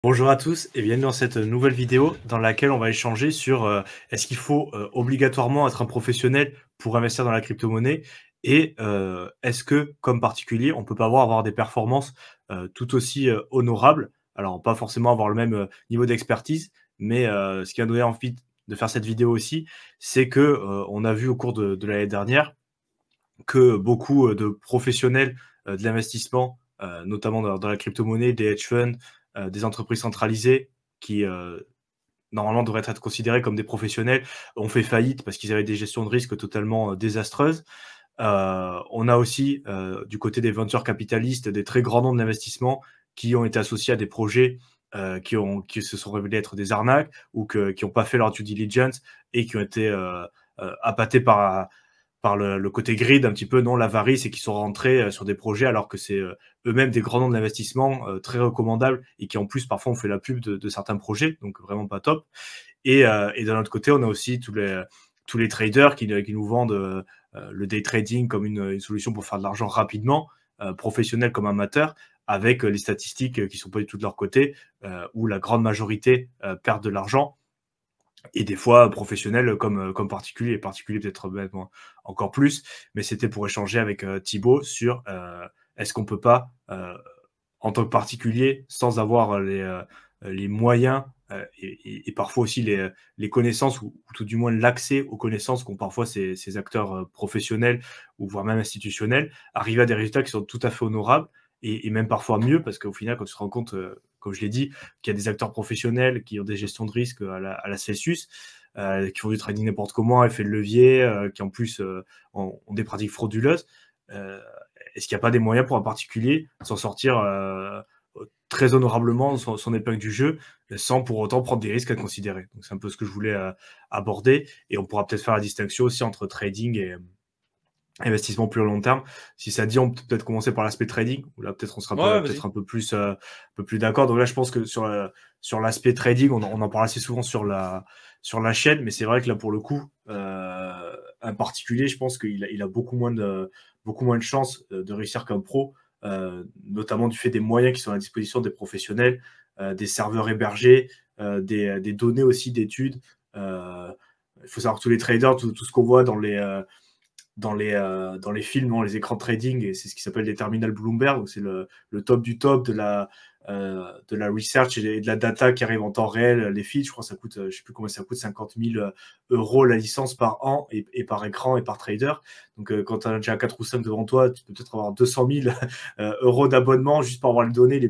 Bonjour à tous et bienvenue dans cette nouvelle vidéo dans laquelle on va échanger sur est-ce qu'il faut obligatoirement être un professionnel pour investir dans la crypto-monnaie et est-ce que, comme particulier, on peut pas avoir des performances tout aussi honorables. Alors, pas forcément avoir le même niveau d'expertise, mais ce qui a donné envie de faire cette vidéo aussi, c'est que on a vu au cours de l'année dernière que beaucoup de professionnels de l'investissement, notamment dans la crypto-monnaie, des hedge funds, des entreprises centralisées qui, normalement devraient être considérés comme des professionnels, ont fait faillite parce qu'ils avaient des gestions de risques totalement désastreuses. On a aussi, du côté des venture capitalistes, des très grands noms de l'investissement qui ont été associés à des projets qui se sont révélés être des arnaques ou qui n'ont pas fait leur due diligence et qui ont été appâtés par le côté greed un petit peu, non, l'avarice, et qui sont rentrés sur des projets alors que c'est eux-mêmes des grands noms de l'investissement très recommandables et qui en plus parfois ont fait la pub de certains projets, donc vraiment pas top. Et d'un autre côté, on a aussi tous les traders qui nous vendent le day trading comme une solution pour faire de l'argent rapidement, professionnels comme amateurs, avec les statistiques qui sont pas du tout de leur côté, où la grande majorité perdent de l'argent et des fois professionnels comme particulier, particulier peut-être même encore plus. Mais c'était pour échanger avec Thibaut sur est-ce qu'on peut pas, en tant que particulier, sans avoir les moyens et parfois aussi les connaissances ou tout du moins l'accès aux connaissances qu'ont parfois ces acteurs professionnels ou voire même institutionnels, arriver à des résultats qui sont tout à fait honorables et même parfois mieux parce qu'au final, quand tu te rends compte, comme je l'ai dit, qu'il y a des acteurs professionnels qui ont des gestions de risque à la Celsius, qui font du trading n'importe comment, effet de levier, qui en plus ont des pratiques frauduleuses. Est-ce qu'il n'y a pas des moyens pour un particulier de s'en sortir très honorablement son épingle du jeu, sans pour autant prendre des risques à considérer? Donc c'est un peu ce que je voulais aborder, et on pourra peut-être faire la distinction aussi entre trading et investissement plus long terme. Si ça dit, on peut peut-être commencer par l'aspect trading, où là peut-être on sera Ouais, peut-être vas-y. un peu plus d'accord. Donc là, je pense que sur l'aspect trading, on en parle assez souvent sur la chaîne, mais c'est vrai que là, pour le coup, un particulier, je pense qu'il a beaucoup moins de chances de réussir qu'un pro, notamment du fait des moyens qui sont à la disposition des professionnels, des serveurs hébergés, des données aussi d'études. Il faut savoir que tous les traders, tout ce qu'on voit dans les films, dans les écrans de trading, et c'est ce qui s'appelle les terminals Bloomberg, donc c'est le top du top de la research et de la data qui arrive en temps réel. Les feeds, je crois que ça coûte, je sais plus combien ça coûte, 50 000 euros la licence par an et par écran et par trader. Donc quand tu as déjà 4 ou 5 devant toi, tu peux peut-être avoir 200 000 euros d'abonnement juste pour avoir les données les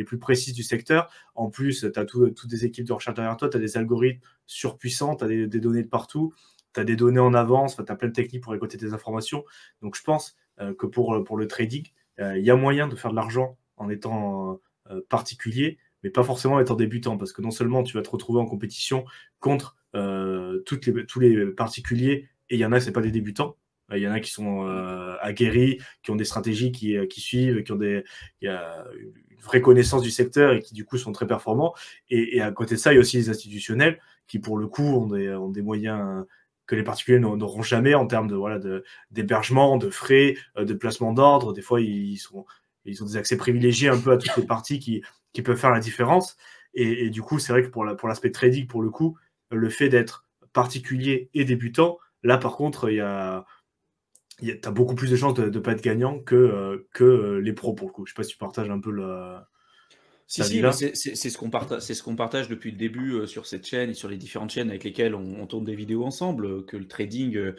plus précises du secteur. En plus, tu as toutes des équipes de recherche derrière toi, tu as des algorithmes surpuissants, tu as des données de partout, tu as des données en avance, tu as plein de techniques pour récolter des informations. Donc je pense que pour le trading, il y a moyen de faire de l'argent en étant particulier, mais pas forcément en étant débutant, parce que non seulement tu vas te retrouver en compétition contre tous les particuliers, et il y en a, c'est pas des débutants. Il y en a qui sont aguerris, qui ont des stratégies qui suivent, qui a une vraie connaissance du secteur et qui du coup sont très performants. Et à côté de ça, il y a aussi les institutionnels qui pour le coup ont des moyens que les particuliers n'auront jamais en termes d'hébergement, de frais, de placement d'ordre. Des fois, ils ont des accès privilégiés un peu à toutes les parties qui peuvent faire la différence. Et du coup, c'est vrai que pour l'aspect trading, pour le coup, le fait d'être particulier et débutant, là, par contre, t'as beaucoup plus de chances de ne pas être gagnant que les pros, pour le coup. Je sais pas si tu partages un peu Si, cet si, mais avis-là. c'est ce qu'on partage depuis le début sur cette chaîne et sur les différentes chaînes avec lesquelles on tourne des vidéos ensemble, que le trading,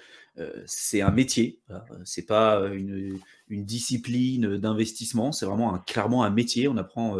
c'est un métier. C'est pas une discipline d'investissement, c'est vraiment clairement un métier. On apprend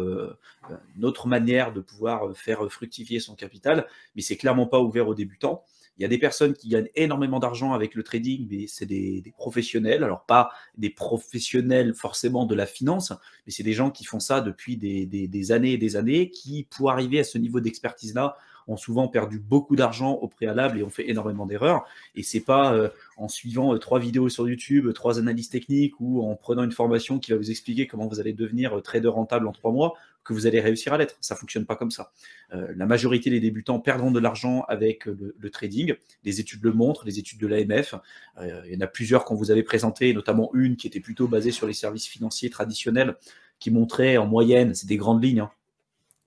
une autre manière de pouvoir faire fructifier son capital, mais c'est clairement pas ouvert aux débutants. Il y a des personnes qui gagnent énormément d'argent avec le trading, mais c'est des professionnels. Alors, pas des professionnels forcément de la finance, mais c'est des gens qui font ça depuis des années et des années, qui, pour arriver à ce niveau d'expertise-là, ont souvent perdu beaucoup d'argent au préalable et ont fait énormément d'erreurs. Et c'est pas en suivant 3 vidéos sur YouTube, 3 analyses techniques ou en prenant une formation qui va vous expliquer comment vous allez devenir trader rentable en 3 mois que vous allez réussir à l'être. Ça fonctionne pas comme ça. La majorité des débutants perdront de l'argent avec le trading. Les études le montrent, les études de l'AMF. Il y en a plusieurs qu'on vous avait présentées, notamment une qui était plutôt basée sur les services financiers traditionnels, qui montrait en moyenne, c'est des grandes lignes, hein,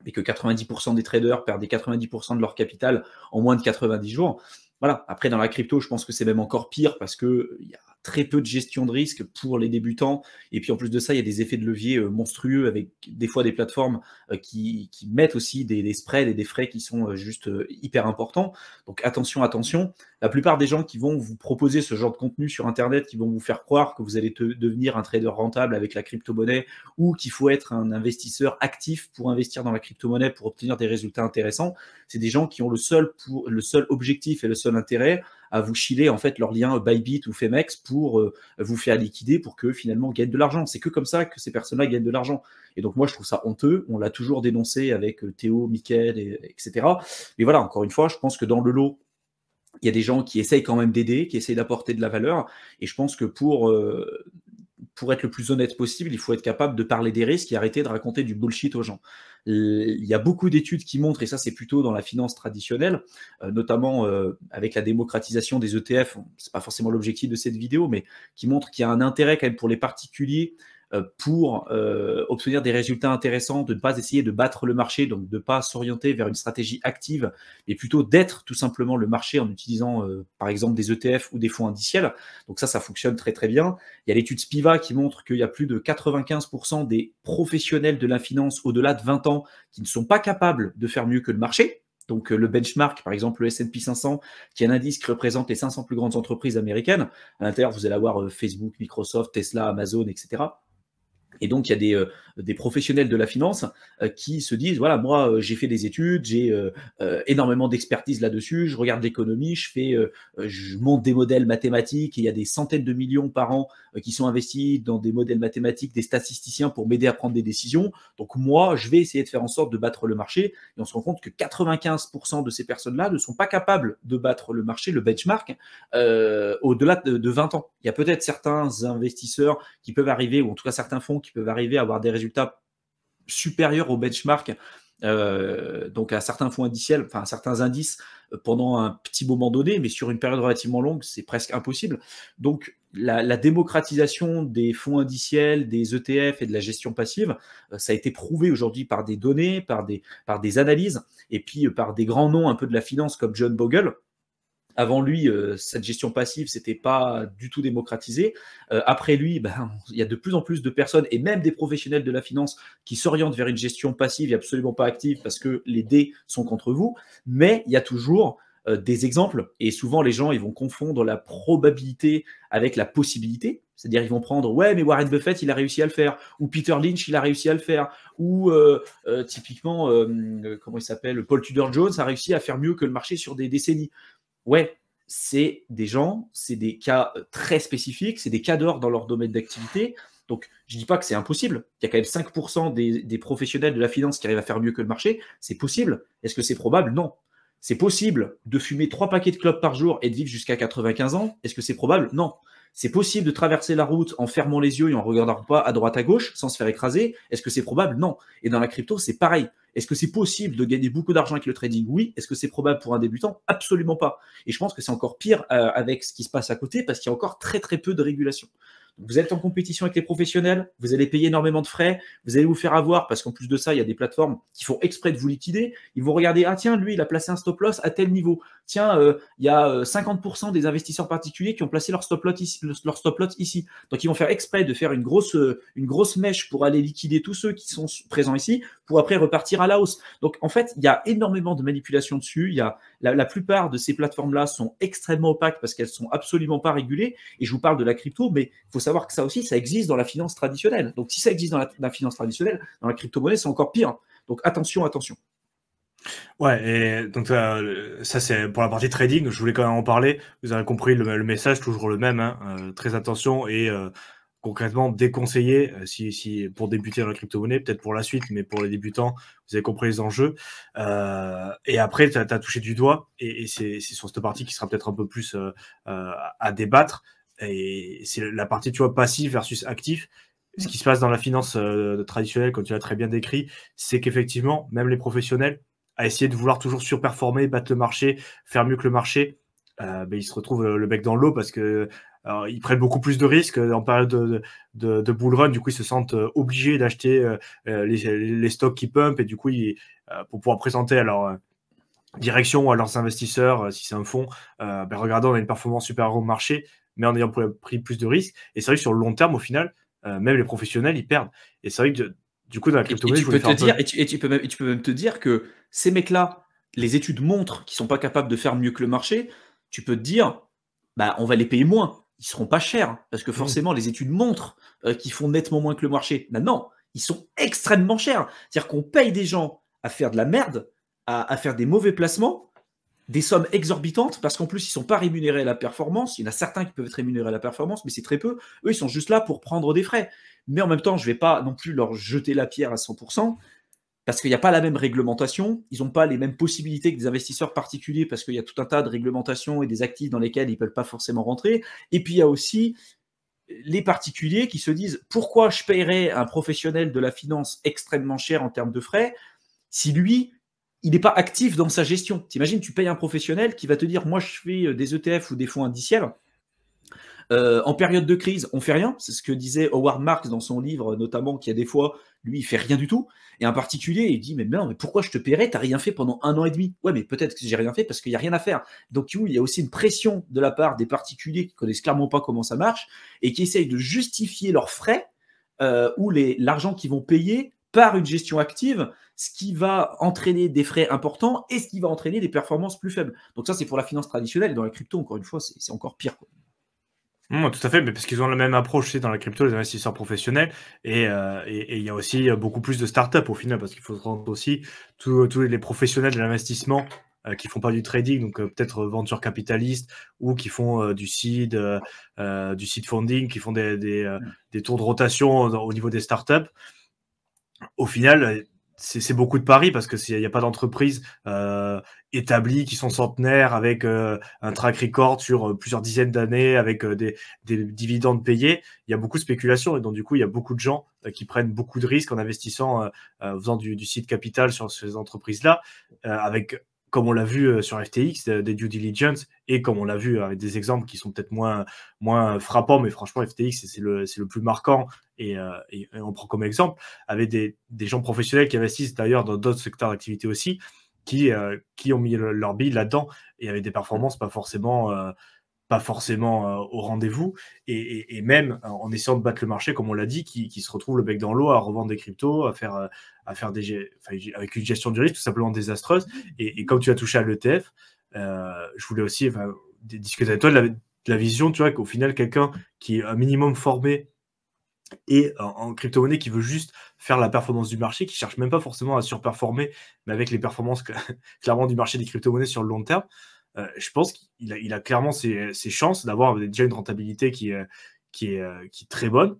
mais que 90% des traders perdaient 90% de leur capital en moins de 90 jours. Voilà. Après, dans la crypto, je pense que c'est même encore pire parce qu'il y a très peu de gestion de risque pour les débutants. Et puis, en plus de ça, il y a des effets de levier monstrueux avec des fois des plateformes qui mettent aussi des spreads et des frais qui sont juste hyper importants. Donc, attention, attention. La plupart des gens qui vont vous proposer ce genre de contenu sur Internet, qui vont vous faire croire que vous allez devenir un trader rentable avec la crypto-monnaie ou qu'il faut être un investisseur actif pour investir dans la crypto-monnaie pour obtenir des résultats intéressants, c'est des gens qui ont le seul objectif et le seul intérêt à vous chiller en fait leur lien Bybit ou Femex pour vous faire liquider pour que finalement gagnent de l'argent. C'est que comme ça que ces personnes-là gagnent de l'argent. Et donc moi je trouve ça honteux. On l'a toujours dénoncé avec Théo, Mickaël, etc. Mais voilà, encore une fois, je pense que dans le lot, il y a des gens qui essayent quand même d'aider, qui essayent d'apporter de la valeur. Et je pense que pour être le plus honnête possible, il faut être capable de parler des risques et arrêter de raconter du bullshit aux gens. Il y a beaucoup d'études qui montrent, et ça c'est plutôt dans la finance traditionnelle, notamment avec la démocratisation des ETF, c'est pas forcément l'objectif de cette vidéo, mais qui montrent qu'il y a un intérêt quand même pour les particuliers pour obtenir des résultats intéressants, de ne pas essayer de battre le marché, donc de ne pas s'orienter vers une stratégie active, mais plutôt d'être tout simplement le marché en utilisant par exemple des ETF ou des fonds indiciels. Donc ça fonctionne très très bien. Il y a l'étude Spiva qui montre qu'il y a plus de 95% des professionnels de la finance au-delà de 20 ans qui ne sont pas capables de faire mieux que le marché. Donc le benchmark, par exemple le S&P 500, qui est un indice qui représente les 500 plus grandes entreprises américaines. À l'intérieur, vous allez avoir Facebook, Microsoft, Tesla, Amazon, etc. Et donc, il y a des professionnels de la finance qui se disent, voilà, moi, j'ai fait des études, j'ai énormément d'expertise là-dessus, je regarde l'économie, je monte des modèles mathématiques, et il y a des centaines de millions par an qui sont investis dans des modèles mathématiques, des statisticiens pour m'aider à prendre des décisions. Donc, moi, je vais essayer de faire en sorte de battre le marché. Et on se rend compte que 95% de ces personnes-là ne sont pas capables de battre le marché, le benchmark, au-delà de 20 ans. Il y a peut-être certains investisseurs qui peuvent arriver, ou en tout cas certains fonds qui peuvent arriver à avoir des résultats supérieurs au benchmark, donc à certains fonds indiciels, enfin à certains indices pendant un petit moment donné, mais sur une période relativement longue, c'est presque impossible. Donc la démocratisation des fonds indiciels, des ETF et de la gestion passive, ça a été prouvé aujourd'hui par des données, par des analyses, et puis par des grands noms un peu de la finance comme John Bogle. Avant lui, cette gestion passive, c'était pas du tout démocratisé. Après lui, il y a de plus en plus de personnes, et même des professionnels de la finance, qui s'orientent vers une gestion passive et absolument pas active parce que les dés sont contre vous. Mais il y a toujours des exemples, et souvent les gens ils vont confondre la probabilité avec la possibilité. C'est-à-dire ils vont prendre, ouais, mais Warren Buffett, il a réussi à le faire, ou Peter Lynch, il a réussi à le faire, ou typiquement, comment il s'appelle, Paul Tudor Jones a réussi à faire mieux que le marché sur des décennies. Ouais, c'est des gens, c'est des cas très spécifiques, c'est des cas d'or dans leur domaine d'activité. Donc, je ne dis pas que c'est impossible. Il y a quand même 5% des professionnels de la finance qui arrivent à faire mieux que le marché. C'est possible. Est-ce que c'est probable? Non. C'est possible de fumer 3 paquets de clopes par jour et de vivre jusqu'à 95 ans. Est-ce que c'est probable? Non. C'est possible de traverser la route en fermant les yeux et en regardant pas à droite à gauche sans se faire écraser. Est-ce que c'est probable? Non. Et dans la crypto, c'est pareil. Est-ce que c'est possible de gagner beaucoup d'argent avec le trading? Oui. Est-ce que c'est probable pour un débutant? Absolument pas. Et je pense que c'est encore pire avec ce qui se passe à côté parce qu'il y a encore très très peu de régulation. Donc, vous êtes en compétition avec les professionnels, vous allez payer énormément de frais, vous allez vous faire avoir parce qu'en plus de ça, il y a des plateformes qui font exprès de vous liquider. Ils vont regarder, ah tiens, lui, il a placé un stop loss à tel niveau. Tiens, il y a 50% des investisseurs particuliers qui ont placé leur stop loss ici. Donc, ils vont faire exprès de faire une grosse mèche pour aller liquider tous ceux qui sont présents ici pour après repartir à la hausse. Donc, en fait, il y a énormément de manipulation dessus. Il y a la plupart de ces plateformes-là sont extrêmement opaques parce qu'elles sont absolument pas régulées. Et je vous parle de la crypto, mais il faut savoir que ça aussi, ça existe dans la finance traditionnelle. Donc, si ça existe dans la finance traditionnelle, dans la crypto-monnaie, c'est encore pire. Donc, attention. Ouais, et donc ça c'est pour la partie trading, je voulais quand même en parler. Vous avez compris le message, toujours le même, hein, très attention et concrètement déconseillé si pour débuter dans la crypto-monnaie, peut-être pour la suite, mais pour les débutants, vous avez compris les enjeux. Et après, tu as touché du doigt, et c'est sur cette partie qui sera peut-être un peu plus à débattre. Et c'est la partie, tu vois, passif versus actif. Ce qui se passe dans la finance traditionnelle, comme tu l'as très bien décrit, c'est qu'effectivement, même les professionnels, à essayer de vouloir toujours surperformer, battre le marché, faire mieux que le marché, ils se retrouvent le bec dans l'eau parce que Alors, ils prennent beaucoup plus de risques en période de bull run. Du coup, ils se sentent obligés d'acheter les stocks qui pump, et du coup, pour pouvoir présenter à leur direction ou à leurs investisseurs, si c'est un fonds, regardez, on a une performance supérieure au marché, mais en ayant pris plus de risques. Et c'est vrai que sur le long terme, au final, même les professionnels, ils perdent. Et c'est vrai que du coup, dans la crypto-monnaie, je voulais faire un peu... Tu peux même te dire que ces mecs-là, les études montrent qu'ils sont pas capables de faire mieux que le marché. Tu peux te dire, bah, on va les payer moins. Ils seront pas chers parce que forcément, les études montrent qu'ils font nettement moins que le marché. Maintenant, ils sont extrêmement chers. C'est-à-dire qu'on paye des gens à faire de la merde, à faire des mauvais placements, des sommes exorbitantes, parce qu'en plus, ils ne sont pas rémunérés à la performance. Il y en a certains qui peuvent être rémunérés à la performance, mais c'est très peu. Eux, ils sont juste là pour prendre des frais. Mais en même temps, je ne vais pas non plus leur jeter la pierre à 100%, parce qu'il n'y a pas la même réglementation. Ils n'ont pas les mêmes possibilités que des investisseurs particuliers, parce qu'il y a tout un tas de réglementations et des actifs dans lesquels ils ne peuvent pas forcément rentrer. Et puis, il y a aussi les particuliers qui se disent « Pourquoi je paierais un professionnel de la finance extrêmement cher en termes de frais si lui, il n'est pas actif dans sa gestion ?» T'imagines, tu payes un professionnel qui va te dire « Moi, je fais des ETF ou des fonds indiciels. En période de crise, on fait rien. » C'est ce que disait Howard Marks dans son livre, notamment, qui a des fois, lui, il fait rien du tout. Et un particulier, il dit « Mais non, mais pourquoi je te paierais? T'as rien fait pendant 1 an et demi. » Ouais, mais peut-être que j'ai rien fait parce qu'il n'y a rien à faire. Donc, il y a aussi une pression de la part des particuliers qui connaissent clairement pas comment ça marche et qui essayent de justifier leurs frais ou l'argent qu'ils vont payer par une gestion active, ce qui va entraîner des frais importants et ce qui va entraîner des performances plus faibles. Donc ça, c'est pour la finance traditionnelle. Et dans la crypto, encore une fois, c'est encore pire, quoi. Tout à fait, mais parce qu'ils ont la même approche, tu sais, dans la crypto, les investisseurs professionnels, et il y a aussi beaucoup plus de startups au final, parce qu'il faut se rendre aussi tous les professionnels de l'investissement qui font pas du trading, donc peut-être venture capitaliste, ou qui font du seed funding, qui font des tours de rotation au niveau des startups. Au final, c'est beaucoup de paris parce que il n'y a pas d'entreprise établies qui sont centenaires avec un track record sur plusieurs dizaines d'années avec des dividendes payés. Il y a beaucoup de spéculation et donc du coup, il y a beaucoup de gens qui prennent beaucoup de risques en investissant, faisant du seed capital sur ces entreprises-là, avec, comme on l'a vu sur FTX, des due diligence, et comme on l'a vu avec des exemples qui sont peut-être moins frappants, mais franchement, FTX, c'est le plus marquant, et on prend comme exemple, avec des gens professionnels qui investissent d'ailleurs dans d'autres secteurs d'activité aussi, qui ont mis leur bille là-dedans, et avec des performances pas forcément au rendez-vous, et même en essayant de battre le marché, comme on l'a dit, qui se retrouve le bec dans l'eau à revendre des cryptos, à faire avec une gestion du risque tout simplement désastreuse. Et comme tu as touché à l'ETF, je voulais aussi discuter avec toi de la vision, tu vois, qu'au final, quelqu'un qui est un minimum formé et en crypto-monnaie, qui veut juste faire la performance du marché, qui cherche même pas forcément à surperformer, mais avec les performances clairement du marché des crypto-monnaies sur le long terme, je pense qu'il a clairement ses chances d'avoir déjà une rentabilité qui est très bonne,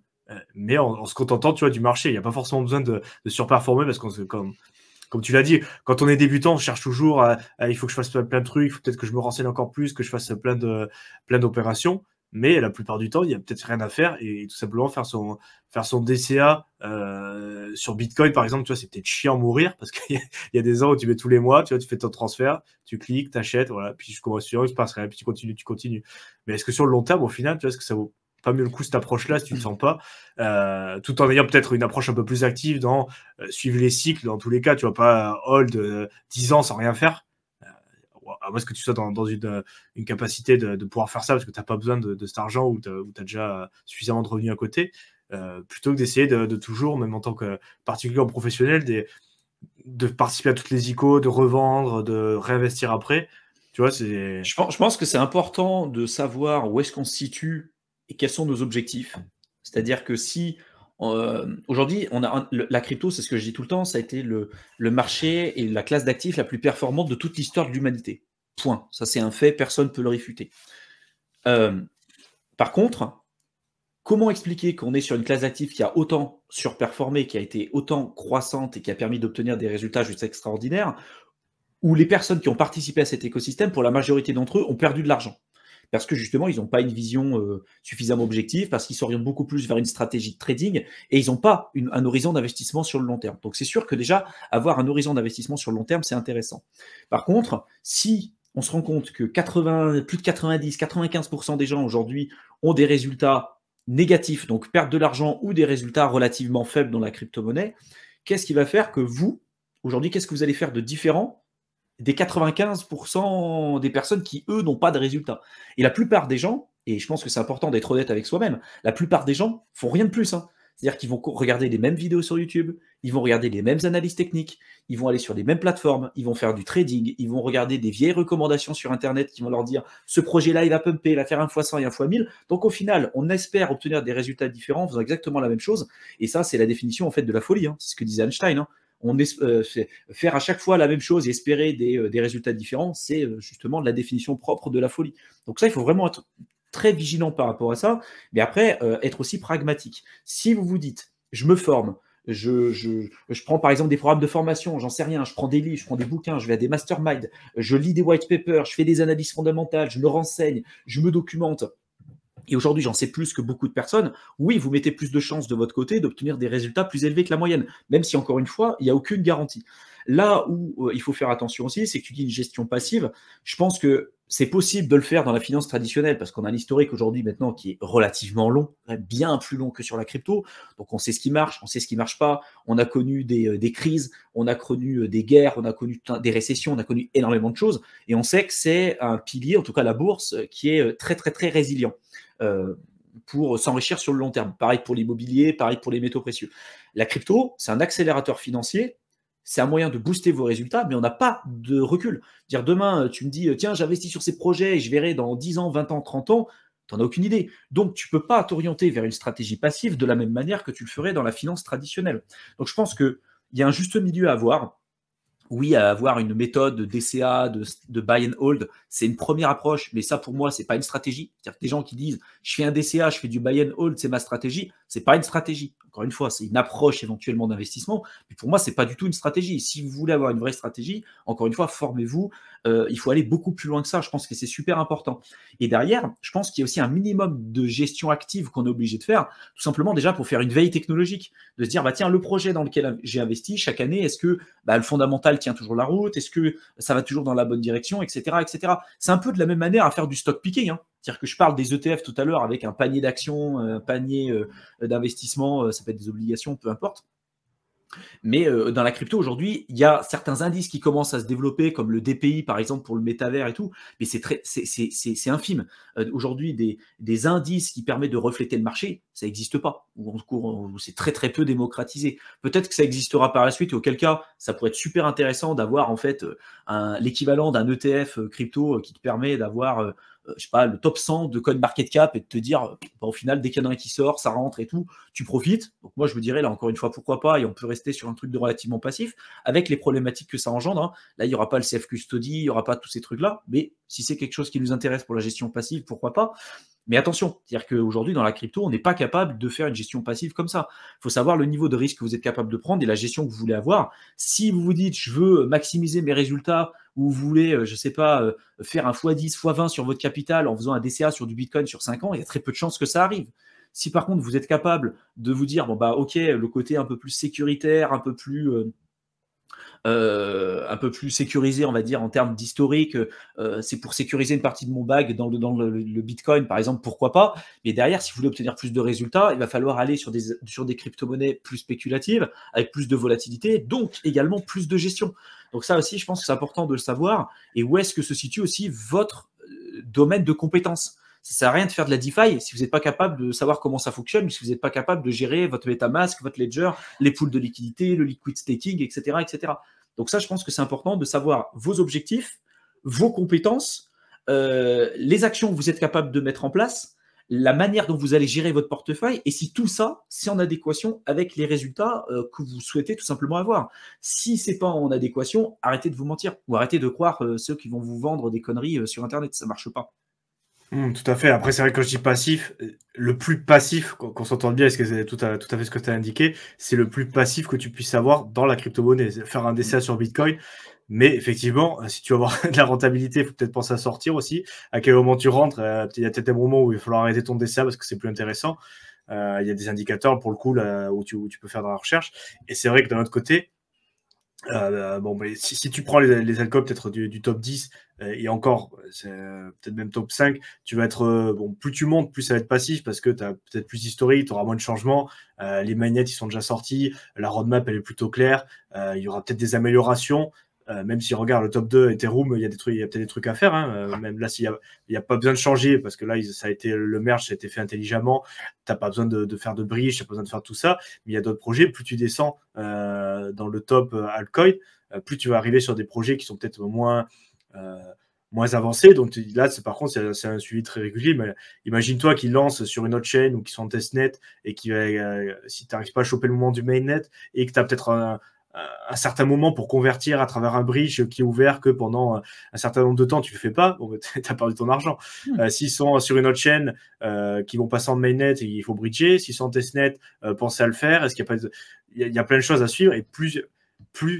mais en se contentant, tu vois, du marché. Il n'y a pas forcément besoin de surperformer, parce que comme tu l'as dit, quand on est débutant, on cherche toujours il faut que je fasse plein de trucs, il faut peut-être que je me renseigne encore plus, que je fasse plein d'opérations. Mais la plupart du temps, il n'y a peut-être rien à faire, et tout simplement faire son DCA sur Bitcoin, par exemple, tu vois, c'est peut-être chiant à mourir, parce qu'il y a des ans où tu mets tous les mois, tu vois, tu fais ton transfert, tu cliques, tu achètes, voilà, puis je commence sur, il se passe rien, puis tu continues. Mais est-ce que sur le long terme, au final, tu vois, est-ce que ça vaut pas mieux le coup, cette approche-là, si tu ne le sens pas, tout en ayant peut-être une approche un peu plus active dans suivre les cycles, dans tous les cas, tu vas pas hold 10 ans sans rien faire, à moins que tu sois dans une capacité de pouvoir faire ça, parce que tu n'as pas besoin de cet argent, ou tu as déjà suffisamment de revenus à côté, plutôt que d'essayer de toujours, même en tant que particulier ou professionnel, de participer à toutes les ICO, de revendre, de réinvestir après. Tu vois, Je pense que c'est important de savoir où est-ce qu'on se situe et quels sont nos objectifs. C'est-à-dire que si aujourd'hui, la crypto, c'est ce que je dis tout le temps, ça a été le marché et la classe d'actifs la plus performante de toute l'histoire de l'humanité. Point. Ça, c'est un fait, personne ne peut le réfuter. Par contre, comment expliquer qu'on est sur une classe d'actifs qui a autant surperformé, qui a été autant croissante et qui a permis d'obtenir des résultats juste extraordinaires, où les personnes qui ont participé à cet écosystème, pour la majorité d'entre eux, ont perdu de l'argent? Parce que justement, ils n'ont pas une vision suffisamment objective, parce qu'ils s'orientent beaucoup plus vers une stratégie de trading, et ils n'ont pas un horizon d'investissement sur le long terme. Donc c'est sûr que déjà, avoir un horizon d'investissement sur le long terme, c'est intéressant. Par contre, si on se rend compte que plus de 90-95% des gens aujourd'hui ont des résultats négatifs, donc perdent de l'argent ou des résultats relativement faibles dans la crypto-monnaie. Qu'est-ce qui va faire que vous, aujourd'hui, qu'est-ce que vous allez faire de différent des 95% des personnes qui, eux, n'ont pas de résultats? Et la plupart des gens, et je pense que c'est important d'être honnête avec soi-même, la plupart des gens font rien de plus. C'est-à-dire qu'ils vont regarder les mêmes vidéos sur YouTube, ils vont regarder les mêmes analyses techniques, ils vont aller sur les mêmes plateformes, ils vont faire du trading, ils vont regarder des vieilles recommandations sur Internet qui vont leur dire ce projet-là, il va pumper, il va faire 1 x 100 et 1 x 1000. Donc au final, on espère obtenir des résultats différents en faisant exactement la même chose. Et ça, c'est la définition en fait de la folie. C'est ce que disait Einstein. Faire à chaque fois la même chose et espérer des résultats différents, c'est justement la définition propre de la folie. Donc ça, il faut vraiment être très vigilant par rapport à ça, mais après, être aussi pragmatique. Si vous vous dites, je me forme, je prends par exemple des programmes de formation, j'en sais rien, je prends des livres, je prends des bouquins, je vais à des masterminds, je lis des white papers, je fais des analyses fondamentales, je me renseigne, je me documente, et aujourd'hui j'en sais plus que beaucoup de personnes, oui, vous mettez plus de chances de votre côté d'obtenir des résultats plus élevés que la moyenne, même si encore une fois, il n'y a aucune garantie. Là où il faut faire attention aussi, c'est que tu dis une gestion passive. Je pense que c'est possible de le faire dans la finance traditionnelle parce qu'on a un historique aujourd'hui maintenant qui est relativement long, bien plus long que sur la crypto. Donc on sait ce qui marche, on sait ce qui marche pas. On a connu des crises, on a connu des guerres, on a connu des récessions, on a connu énormément de choses. Et on sait que c'est un pilier, en tout cas la bourse, qui est très très très résilient. Pour s'enrichir sur le long terme. Pareil pour l'immobilier, pareil pour les métaux précieux. La crypto, c'est un accélérateur financier, c'est un moyen de booster vos résultats, mais on n'a pas de recul. Dire demain, tu me dis, tiens, j'investis sur ces projets et je verrai dans 10 ans, 20 ans, 30 ans, tu n'en as aucune idée. Donc, tu ne peux pas t'orienter vers une stratégie passive de la même manière que tu le ferais dans la finance traditionnelle. Donc, je pense qu'il y a un juste milieu à avoir. Oui, à avoir une méthode DCA, de buy and hold, c'est une première approche, mais ça pour moi, c'est pas une stratégie. C'est-à-dire que des gens qui disent je fais un DCA, je fais du buy and hold, c'est ma stratégie, c'est pas une stratégie. Encore une fois, c'est une approche éventuellement d'investissement, mais pour moi, c'est pas du tout une stratégie. Si vous voulez avoir une vraie stratégie, encore une fois, formez-vous. Il faut aller beaucoup plus loin que ça. Je pense que c'est super important. Et derrière, je pense qu'il y a aussi un minimum de gestion active qu'on est obligé de faire, tout simplement déjà pour faire une veille technologique, de se dire bah tiens, le projet dans lequel j'ai investi chaque année, est-ce que le fondamental tient toujours la route, est-ce que ça va toujours dans la bonne direction, etc. etc. C'est un peu de la même manière à faire du stock picking. C'est-à-dire que je parle des ETF tout à l'heure avec un panier d'actions, un panier d'investissement, ça peut être des obligations, peu importe. Mais dans la crypto aujourd'hui, il y a certains indices qui commencent à se développer, comme le DPI par exemple pour le métavers et tout, mais c'est infime. Aujourd'hui, des indices qui permettent de refléter le marché, ça n'existe pas, ou c'est très très peu démocratisé. Peut-être que ça existera par la suite, et auquel cas, ça pourrait être super intéressant d'avoir en fait l'équivalent d'un ETF crypto qui te permet d'avoir je sais pas, le top 100 de CoinMarketCap et de te dire, au final, dès qu'il y en a un qui sort, ça rentre et tout, tu profites. Donc moi, je me dirais, là, encore une fois, pourquoi pas, et on peut rester sur un truc de relativement passif, avec les problématiques que ça engendre. Là, il n'y aura pas le self-custody, il n'y aura pas tous ces trucs-là, mais si c'est quelque chose qui nous intéresse pour la gestion passive, pourquoi pas. Mais attention, c'est-à-dire qu'aujourd'hui, dans la crypto, on n'est pas capable de faire une gestion passive comme ça. Il faut savoir le niveau de risque que vous êtes capable de prendre et la gestion que vous voulez avoir. Si vous vous dites, je veux maximiser mes résultats, ou vous voulez, je ne sais pas, faire un x10, x20 sur votre capital en faisant un DCA sur du Bitcoin sur 5 ans, il y a très peu de chances que ça arrive. Si par contre, vous êtes capable de vous dire, bon, bah, ok, le côté un peu plus sécuritaire, un peu plus sécurisé, on va dire, en termes d'historique. C'est pour sécuriser une partie de mon bag dans le Bitcoin, par exemple, pourquoi pas. Mais derrière, si vous voulez obtenir plus de résultats, il va falloir aller sur des crypto-monnaies plus spéculatives, avec plus de volatilité, donc également plus de gestion. Donc ça aussi, je pense que c'est important de le savoir. Et où est-ce que se situe aussi votre domaine de compétences? Ça ne sert à rien de faire de la DeFi si vous n'êtes pas capable de savoir comment ça fonctionne, si vous n'êtes pas capable de gérer votre MetaMask, votre Ledger, les pools de liquidité, le liquid staking, etc., etc. Donc ça, je pense que c'est important de savoir vos objectifs, vos compétences, les actions que vous êtes capable de mettre en place, la manière dont vous allez gérer votre portefeuille, et si tout ça, c'est en adéquation avec les résultats que vous souhaitez tout simplement avoir. Si c'est pas en adéquation, arrêtez de vous mentir, ou arrêtez de croire ceux qui vont vous vendre des conneries sur Internet, ça marche pas. Tout à fait. Après, c'est vrai que quand je dis passif, le plus passif, qu'on s'entende bien, est-ce que c'est tout à fait ce que tu as indiqué, c'est le plus passif que tu puisses avoir dans la crypto-monnaie. Faire un DCA sur Bitcoin. Mais effectivement, si tu veux avoir de la rentabilité, il faut peut-être penser à sortir aussi. À quel moment tu rentres? Il y a peut-être un moment où il va falloir arrêter ton DCA parce que c'est plus intéressant. Il y a des indicateurs pour le coup là, où tu peux faire de la recherche. Et c'est vrai que d'un autre côté, Bon, mais si tu prends les alcools peut-être du top 10, et encore, c'est peut-être même top 5, tu vas être, bon, plus tu montes, plus ça va être passif parce que tu as peut-être plus d'historique, tu auras moins de changements, les mainnets ils sont déjà sortis, la roadmap elle est plutôt claire, il y aura peut-être des améliorations, même si regarde le top 2 Ethereum, il y a peut-être des trucs à faire, hein, même là il y a pas besoin de changer parce que là ça a été le merge, ça a été fait intelligemment, t'as pas besoin de faire de bridge, t'as pas besoin de faire tout ça, mais il y a d'autres projets, plus tu descends dans le top altcoin, plus tu vas arriver sur des projets qui sont peut-être euh, moins avancés. Donc là, par contre, c'est un suivi très régulier. Mais imagine-toi qu'ils lancent sur une autre chaîne ou qu'ils sont en testnet et si tu n'arrives pas à choper le moment du mainnet et que tu as peut-être un certain moment pour convertir à travers un bridge qui est ouvert que pendant un certain nombre de temps, tu le fais pas, bon, tu as perdu ton argent. S'ils sont sur une autre chaîne qui vont passer en mainnet et il faut bridger, s'ils sont en testnet, pensez à le faire. Est-ce qu'il y a pas il y a plein de choses à suivre et plus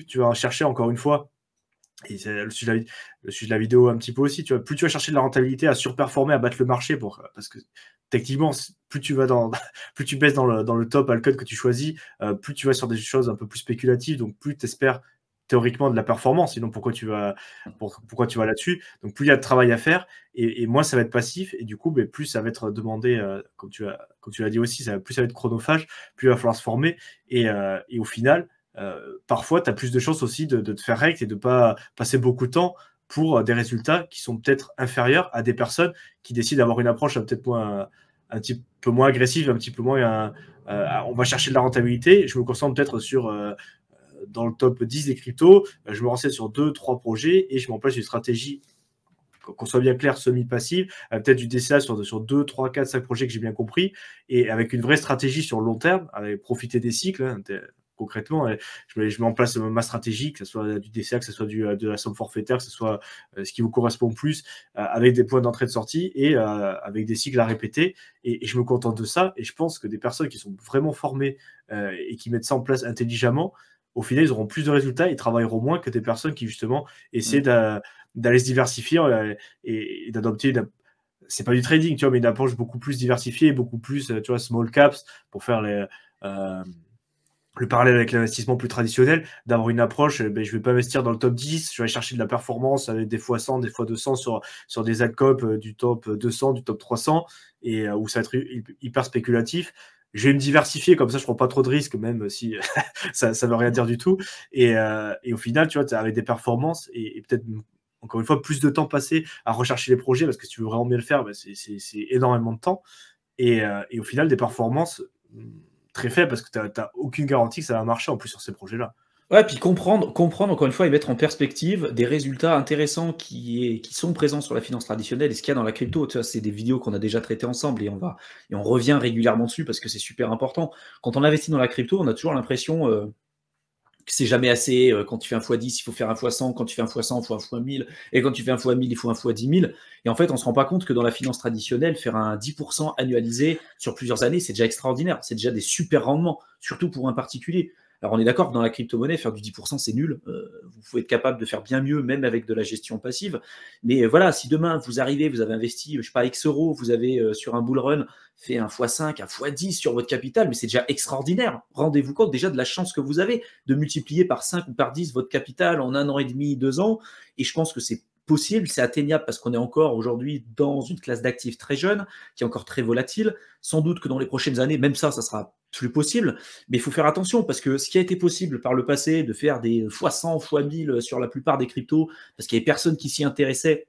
tu vas en chercher encore une fois, et c'est le sujet de la vidéo un petit peu aussi, plus tu vas chercher de la rentabilité à surperformer, à battre le marché, parce que techniquement, plus tu vas plus tu baisses dans le top altcoin que tu choisis, plus tu vas sur des choses un peu plus spéculatives, donc plus tu espères théoriquement de la performance, sinon pourquoi tu vas là-dessus. Donc plus il y a de travail à faire, et moins ça va être passif, et du coup, plus ça va être demandé, comme tu l'as dit aussi, plus ça va être chronophage, plus il va falloir se former, et au final, parfois, tu as plus de chances aussi de te faire rect et de ne pas passer beaucoup de temps pour des résultats qui sont peut-être inférieurs à des personnes qui décident d'avoir une approche peut-être un petit peu moins agressive, un petit peu moins. On va chercher de la rentabilité. Je me concentre peut-être sur dans le top 10 des cryptos. Je me renseigne sur 2-3 projets et je mets en place une stratégie, qu'on soit bien clair, semi-passive, peut-être du DCA sur 2, 3, 4, 5 projets que j'ai bien compris, et avec une vraie stratégie sur le long terme, avec profiter des cycles. Hein, concrètement, je mets en place ma stratégie, que ce soit du DCA, que ce soit de la somme forfaitaire, que ce soit ce qui vous correspond plus, avec des points d'entrée de sortie et avec des cycles à répéter. Et je me contente de ça. Et je pense que des personnes qui sont vraiment formées et qui mettent ça en place intelligemment, au final, ils auront plus de résultats et travailleront moins que des personnes qui, justement, essaient d'aller se diversifier et d'adopter c'est pas du trading, tu vois, mais une approche beaucoup plus diversifiée, beaucoup plus, tu vois, small caps, pour faire le parallèle avec l'investissement plus traditionnel, d'avoir une approche, je vais pas investir dans le top 10, je vais aller chercher de la performance avec des fois 100, des fois 200 sur des altcoins du top 200, du top 300, et où ça va être hyper spéculatif. Je vais me diversifier, comme ça je prends pas trop de risques, même si ça veut rien dire du tout. Et au final, tu vois, avec des performances et peut-être encore une fois plus de temps passé à rechercher les projets, parce que si tu veux vraiment bien le faire, c'est énormément de temps. Et au final, des performances très faibles, parce que tu n'as aucune garantie que ça va marcher en plus sur ces projets-là. Ouais, puis comprendre encore une fois et mettre en perspective des résultats intéressants qui sont présents sur la finance traditionnelle et ce qu'il y a dans la crypto. Tu vois, c'est des vidéos qu'on a déjà traitées ensemble et on revient régulièrement dessus parce que c'est super important. Quand on investit dans la crypto, on a toujours l'impression que c'est jamais assez. Quand tu fais un x10, il faut faire un x100. Quand tu fais un x100, il faut un x1000. Et quand tu fais un x1000, il faut un x10000. Et en fait, on se rend pas compte que dans la finance traditionnelle, faire un 10% annualisé sur plusieurs années, c'est déjà extraordinaire. C'est déjà des super rendements, surtout pour un particulier. Alors, on est d'accord que dans la crypto-monnaie, faire du 10%, c'est nul. Vous pouvez être capable de faire bien mieux, même avec de la gestion passive. Mais voilà, si demain, vous arrivez, vous avez investi, je sais pas, X euros, vous avez sur un bull run fait un x5, un x10 sur votre capital, mais c'est déjà extraordinaire. Rendez-vous compte déjà de la chance que vous avez de multiplier par 5 ou par 10 votre capital en 1 an et demi, 2 ans. Et je pense que c'est possible, c'est atteignable parce qu'on est encore aujourd'hui dans une classe d'actifs très jeune, qui est encore très volatile. Sans doute que dans les prochaines années, même ça sera plus possible. Mais il faut faire attention parce que ce qui a été possible par le passé de faire des x100, x1000 sur la plupart des cryptos, parce qu'il n'y avait personne qui s'y intéressait,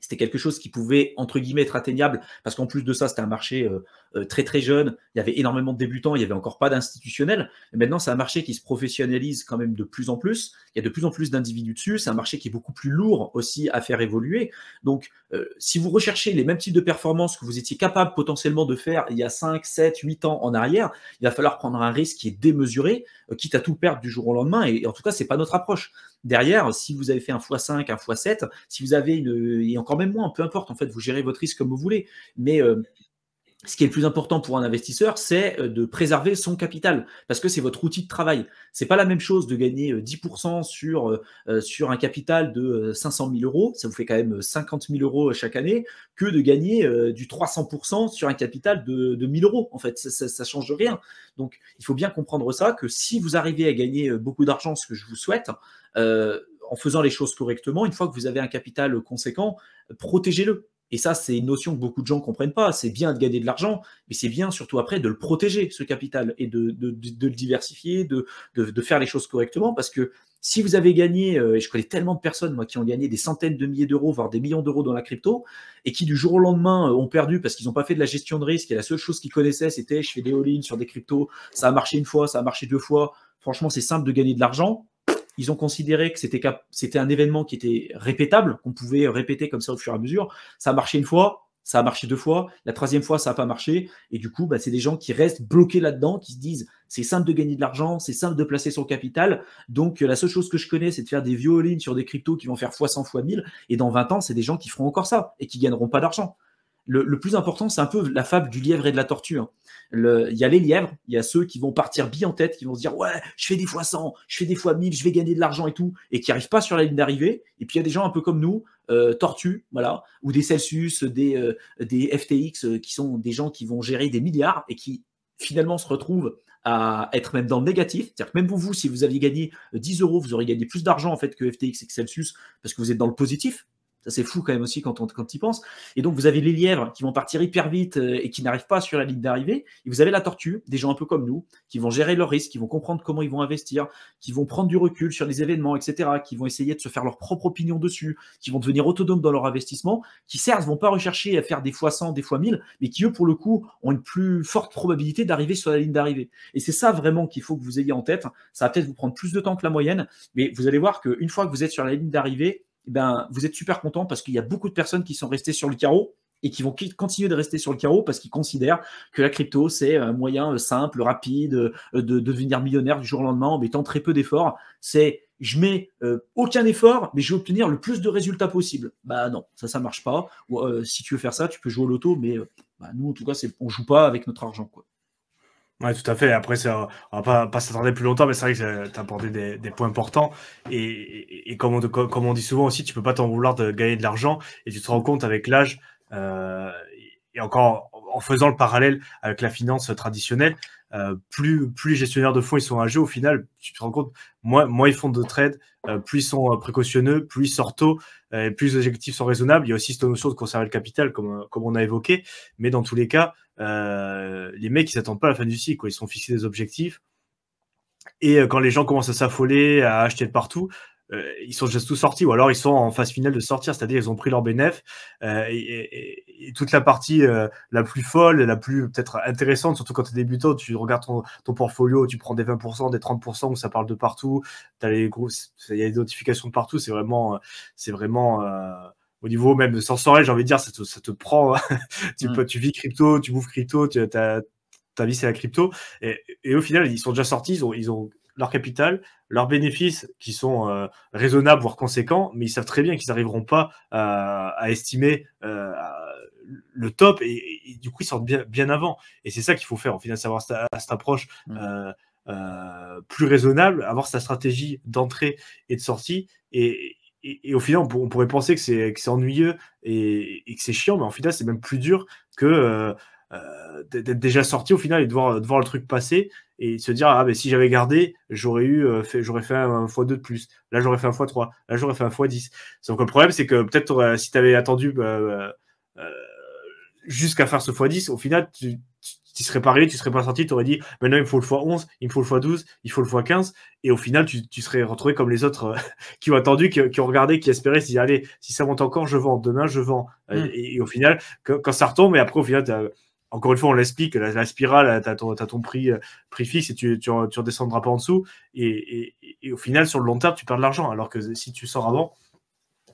c'était quelque chose qui pouvait, entre guillemets, être atteignable, parce qu'en plus de ça, c'était un marché très très jeune, il y avait énormément de débutants, il n'y avait encore pas d'institutionnels. Maintenant, c'est un marché qui se professionnalise quand même de plus en plus, il y a de plus en plus d'individus dessus, c'est un marché qui est beaucoup plus lourd aussi à faire évoluer. Donc, si vous recherchez les mêmes types de performances que vous étiez capable potentiellement de faire il y a 5, 7, 8 ans en arrière, il va falloir prendre un risque qui est démesuré, quitte à tout perdre du jour au lendemain, et en tout cas, ce n'est pas notre approche. Derrière, si vous avez fait un x5, un x7, si vous avez et encore même moins, peu importe, en fait, vous gérez votre risque comme vous voulez, mais ce qui est le plus important pour un investisseur, c'est de préserver son capital, parce que c'est votre outil de travail. C'est pas la même chose de gagner 10% sur un capital de 500 000 euros, ça vous fait quand même 50 000 euros chaque année, que de gagner du 300% sur un capital de 1000 euros. En fait, ça change rien. Donc, il faut bien comprendre ça, que si vous arrivez à gagner beaucoup d'argent, ce que je vous souhaite, en faisant les choses correctement, une fois que vous avez un capital conséquent, protégez-le. Et ça, c'est une notion que beaucoup de gens ne comprennent pas. C'est bien de gagner de l'argent, mais c'est bien surtout après de le protéger, ce capital, et de le diversifier, de faire les choses correctement. Parce que si vous avez gagné, et je connais tellement de personnes, moi, qui ont gagné des centaines de milliers d'euros, voire des millions d'euros dans la crypto, et qui du jour au lendemain ont perdu parce qu'ils n'ont pas fait de la gestion de risque, et la seule chose qu'ils connaissaient, c'était je fais des all-in sur des cryptos, ça a marché une fois, ça a marché deux fois, franchement, c'est simple de gagner de l'argent. Ils ont considéré que c'était un événement qui était répétable, qu'on pouvait répéter comme ça au fur et à mesure. Ça a marché une fois, ça a marché deux fois, la troisième fois, ça n'a pas marché. Et du coup, c'est des gens qui restent bloqués là-dedans, qui se disent c'est simple de gagner de l'argent, c'est simple de placer son capital. Donc, la seule chose que je connais, c'est de faire des violines sur des cryptos qui vont faire fois 100, fois 1000. Et dans 20 ans, c'est des gens qui feront encore ça et qui gagneront pas d'argent. Le plus important, c'est un peu la fable du lièvre et de la tortue. Il y a les lièvres, il y a ceux qui vont partir bille en tête, qui vont se dire ouais, je fais des fois 100, je fais des fois 1000, je vais gagner de l'argent et tout, et qui n'arrivent pas sur la ligne d'arrivée. Et puis il y a des gens un peu comme nous, tortues, voilà, ou des Celsius, des FTX, qui sont des gens qui vont gérer des milliards et qui finalement se retrouvent à être même dans le négatif. C'est-à-dire que même vous, si vous aviez gagné 10 euros, vous auriez gagné plus d'argent en fait que FTX et que Celsius, parce que vous êtes dans le positif. Ça, c'est fou quand même aussi quand tu y penses. Et donc, vous avez les lièvres qui vont partir hyper vite et qui n'arrivent pas sur la ligne d'arrivée. Et vous avez la tortue, des gens un peu comme nous, qui vont gérer leurs risques, qui vont comprendre comment ils vont investir, qui vont prendre du recul sur les événements, etc., qui vont essayer de se faire leur propre opinion dessus, qui vont devenir autonomes dans leur investissement, qui certes vont pas rechercher à faire des fois 100, des fois 1000, mais qui, eux, pour le coup, ont une plus forte probabilité d'arriver sur la ligne d'arrivée. Et c'est ça vraiment qu'il faut que vous ayez en tête. Ça va peut-être vous prendre plus de temps que la moyenne, mais vous allez voir qu'une fois que vous êtes sur la ligne d'arrivée, vous êtes super content parce qu'il y a beaucoup de personnes qui sont restées sur le carreau et qui vont continuer de rester sur le carreau parce qu'ils considèrent que la crypto, c'est un moyen simple, rapide de devenir millionnaire du jour au lendemain en mettant très peu d'efforts. C'est je mets aucun effort, mais je vais obtenir le plus de résultats possible. Non, ça marche pas. Si tu veux faire ça, tu peux jouer au loto, mais nous, en tout cas, on joue pas avec notre argent, quoi. Ouais, tout à fait. Après, on va pas s'attarder plus longtemps, mais c'est vrai que tu as apporté des points importants. Et comme on dit souvent aussi, tu peux pas t'en vouloir de gagner de l'argent. Et tu te rends compte avec l'âge, et encore en faisant le parallèle avec la finance traditionnelle, plus les gestionnaires de fonds ils sont âgés, au final, tu te rends compte, moins ils font de trade, plus ils sont précautionneux, plus ils sortent tôt, plus les objectifs sont raisonnables. Il y a aussi cette notion de conserver le capital, comme on a évoqué. Mais dans tous les cas, les mecs, ils s'attendent pas à la fin du cycle, quoi. Ils sont fixés des objectifs. Et quand les gens commencent à s'affoler, à acheter de partout, ils sont juste tous sortis, ou alors ils sont en phase finale de sortir, c'est-à-dire ils ont pris leur bénéf, et toute la partie la plus folle, la plus peut-être intéressante, surtout quand tu es débutant, tu regardes ton portfolio, tu prends des 20%, des 30%, où ça parle de partout, il y a des notifications de partout, c'est vraiment au niveau même sensoriel, j'ai envie de dire, ça te prend, tu vis crypto, tu bouffes crypto, ta vie c'est la crypto, et au final ils sont déjà sortis, ils ont leur capital, leurs bénéfices qui sont raisonnables, voire conséquents, mais ils savent très bien qu'ils n'arriveront pas à estimer le top, et du coup ils sortent bien avant. Et c'est ça qu'il faut faire, au final, c'est avoir cette approche plus raisonnable, avoir sa stratégie d'entrée et de sortie, et au final on pourrait penser que c'est ennuyeux et que c'est chiant, mais en final c'est même plus dur que d'être déjà sorti au final et de voir le truc passer et se dire si j'avais gardé, j'aurais fait un x2 de plus, là j'aurais fait un x3, là j'aurais fait un x10. Donc le problème c'est que peut-être si tu avais attendu jusqu'à faire ce x10, au final tu serais pas arrivé, tu serais pas sorti, tu aurais dit maintenant il me faut le x11, il me faut le x12, il faut le x15, et au final tu serais retrouvé comme les autres qui ont attendu, qui ont regardé, qui espéraient, se dire allez, si ça monte encore, je vends, demain je vends. Et au final, quand ça retombe, et après au final encore une fois, on l'explique, la spirale, tu as ton prix fixe et tu redescendras pas en dessous. Et au final, sur le long terme, tu perds de l'argent. Alors que si tu sors avant,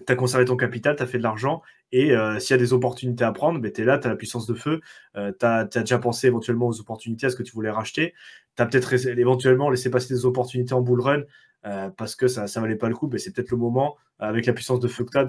tu as conservé ton capital, tu as fait de l'argent. Et s'il y a des opportunités à prendre, tu es là, tu as la puissance de feu. Tu as déjà pensé éventuellement aux opportunités, à ce que tu voulais racheter. Tu as peut-être éventuellement laissé passer des opportunités en bull run parce que ça valait pas le coup. Mais c'est peut-être le moment, avec la puissance de Fucta,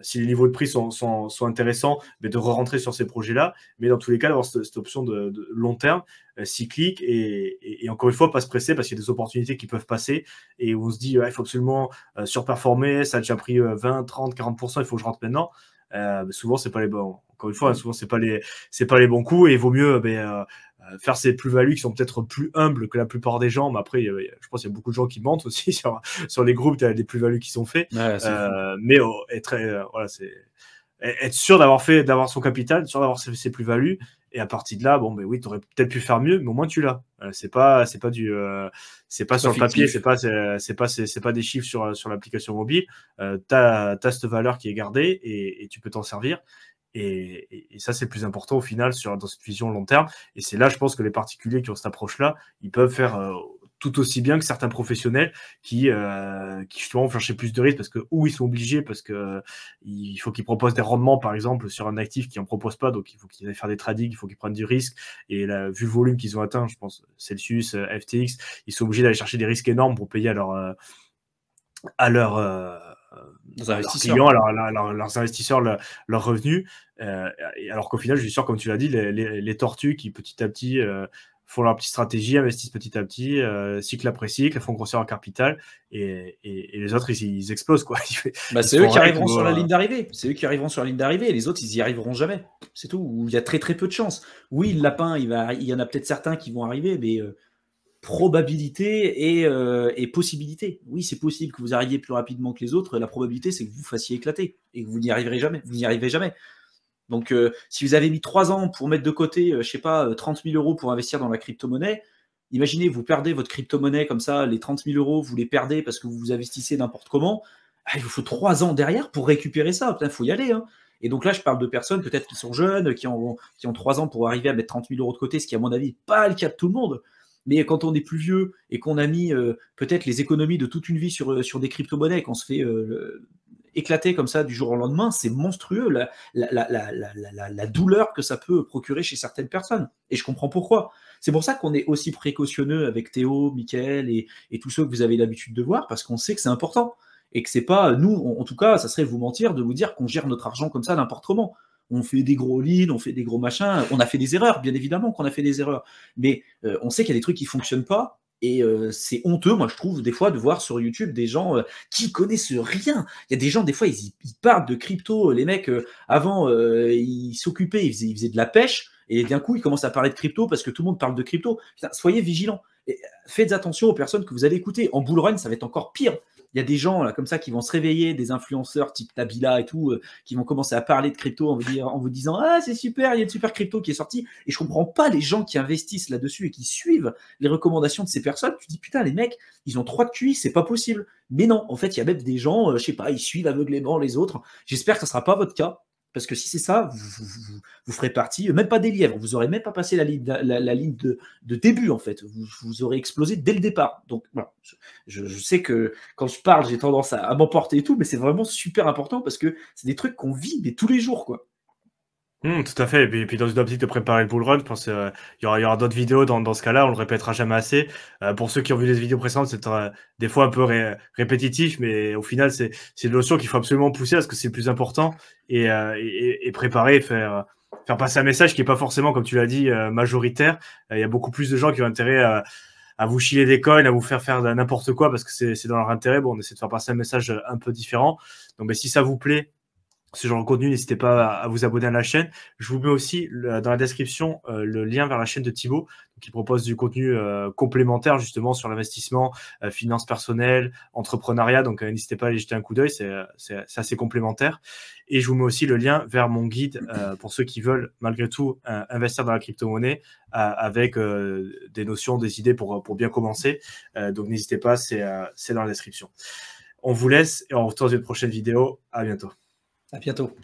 si les niveaux de prix sont intéressants, mais de re-rentrer sur ces projets-là. Mais dans tous les cas, d'avoir cette option de long terme, cyclique, et encore une fois, pas se presser parce qu'il y a des opportunités qui peuvent passer et où on se dit, il faut absolument surperformer, ça a déjà pris 20, 30, 40%, il faut que je rentre maintenant. Souvent, c'est pas les bons. Encore une fois, souvent, c'est pas les bons coups, et il vaut mieux faire ces plus-values qui sont peut-être plus humbles que la plupart des gens. Mais après, je pense qu'il y a beaucoup de gens qui mentent aussi sur les groupes, des plus-values qui sont faits. Ouais, Mais voilà, c'est être sûr d'avoir son capital, sûr d'avoir ses plus-values, et à partir de là, bon, ben oui, tu aurais peut-être pu faire mieux, mais au moins tu l'as. C'est pas sur le papier, c'est pas des chiffres sur l'application mobile. T'as cette valeur qui est gardée, et tu peux t'en servir. Et ça, c'est le plus important au final dans cette vision long terme. Et c'est là, je pense que les particuliers qui ont cette approche-là, ils peuvent faire tout aussi bien que certains professionnels qui justement vont chercher plus de risques, parce que ils sont obligés, parce que il faut qu'ils proposent des rendements, par exemple, sur un actif qui en propose pas, donc il faut qu'ils aillent faire des trading, il faut qu'ils prennent du risque. Et là, vu le volume qu'ils ont atteint, je pense Celsius, FTX, ils sont obligés d'aller chercher des risques énormes pour payer à leurs clients, leurs investisseurs, leurs revenus. Alors qu'au final, je suis sûr, comme tu l'as dit, les tortues qui petit à petit font leur petite stratégie, investissent petit à petit, cycle après cycle, font grossir leur capital, et les autres, ils explosent, quoi. C'est eux qui arriveront sur la ligne d'arrivée. C'est eux qui arriveront sur la ligne d'arrivée, et les autres, ils y arriveront jamais. C'est tout. Il y a très très peu de chance. Oui, le lapin, il y en a peut-être certains qui vont arriver, mais probabilité et possibilité. Oui, c'est possible que vous arriviez plus rapidement que les autres. La probabilité, c'est que vous fassiez éclater et que vous n'y arriverez jamais. Vous n'y arriverez jamais. Donc, si vous avez mis 3 ans pour mettre de côté, je sais pas, 30 000 euros pour investir dans la crypto-monnaie, imaginez, vous perdez votre crypto-monnaie comme ça, les 30 000 euros, vous les perdez parce que vous vous investissez n'importe comment. Il vous faut 3 ans derrière pour récupérer ça. Il faut y aller. Hein. Et donc là, je parle de personnes peut-être qui sont jeunes, qui ont 3 ans pour arriver à mettre 30 000 euros de côté, ce qui, à mon avis, pas le cas de tout le monde. Mais quand on est plus vieux et qu'on a mis peut-être les économies de toute une vie sur des crypto-monnaies, qu'on se fait éclater comme ça du jour au lendemain, c'est monstrueux la douleur que ça peut procurer chez certaines personnes. Et je comprends pourquoi. C'est pour ça qu'on est aussi précautionneux avec Théo, Mickaël et tous ceux que vous avez l'habitude de voir, parce qu'on sait que c'est important. Et que c'est pas, nous, en tout cas, ça serait vous mentir de vous dire qu'on gère notre argent comme ça n'importe comment. On fait des gros leads, on fait des gros machins, on a fait des erreurs, bien évidemment qu'on a fait des erreurs. Mais on sait qu'il y a des trucs qui ne fonctionnent pas. Et c'est honteux, moi je trouve, des fois, de voir sur YouTube des gens qui connaissent rien. Il y a des gens, des fois, ils parlent de crypto. Les mecs, avant, ils s'occupaient, ils faisaient de la pêche. Et d'un coup, ils commencent à parler de crypto parce que tout le monde parle de crypto. Putain, soyez vigilants. Et faites attention aux personnes que vous allez écouter. En bull run, ça va être encore pire. Il y a des gens là, comme ça qui vont se réveiller, des influenceurs type Nabila et tout, qui vont commencer à parler de crypto en vous disant « Ah, c'est super, il y a une super crypto qui est sortie. » Et je comprends pas les gens qui investissent là-dessus et qui suivent les recommandations de ces personnes. Tu te dis « Putain, les mecs, ils ont 3 QI, c'est pas possible. » Mais non, en fait, il y a même des gens, je sais pas, ils suivent aveuglément les autres. J'espère que ça sera pas votre cas. Parce que si c'est ça, vous ferez partie, même pas des lièvres, vous n'aurez même pas passé la ligne de début, en fait. Vous aurez explosé dès le départ. Donc, voilà. Je sais que quand je parle, j'ai tendance à m'emporter et tout, mais c'est vraiment super important parce que c'est des trucs qu'on vit mais tous les jours, quoi. Tout à fait. Et puis dans une optique de préparer le bull run, je pense qu'il y aura d'autres vidéos dans ce cas-là, on le répétera jamais assez. Pour ceux qui ont vu les vidéos précédentes, c'est des fois un peu répétitif, mais au final, c'est une notion qu'il faut absolument pousser parce que c'est le plus important, et préparer, faire passer un message qui est pas forcément, comme tu l'as dit, majoritaire. Il y a beaucoup plus de gens qui ont intérêt à vous chiller des coins, à vous faire n'importe quoi parce que c'est dans leur intérêt. Bon, on essaie de faire passer un message un peu différent. Donc, si ça vous plaît, ce genre de contenu, n'hésitez pas à vous abonner à la chaîne. Je vous mets aussi dans la description le lien vers la chaîne de Thibaut, qui propose du contenu complémentaire justement sur l'investissement, finances personnelles, entrepreneuriat. Donc n'hésitez pas à aller jeter un coup d'œil, c'est assez complémentaire. Et je vous mets aussi le lien vers mon guide pour ceux qui veulent malgré tout investir dans la crypto-monnaie avec des notions, des idées pour bien commencer. Donc n'hésitez pas, c'est dans la description. On vous laisse et on se retrouve dans une prochaine vidéo. À bientôt. À bientôt.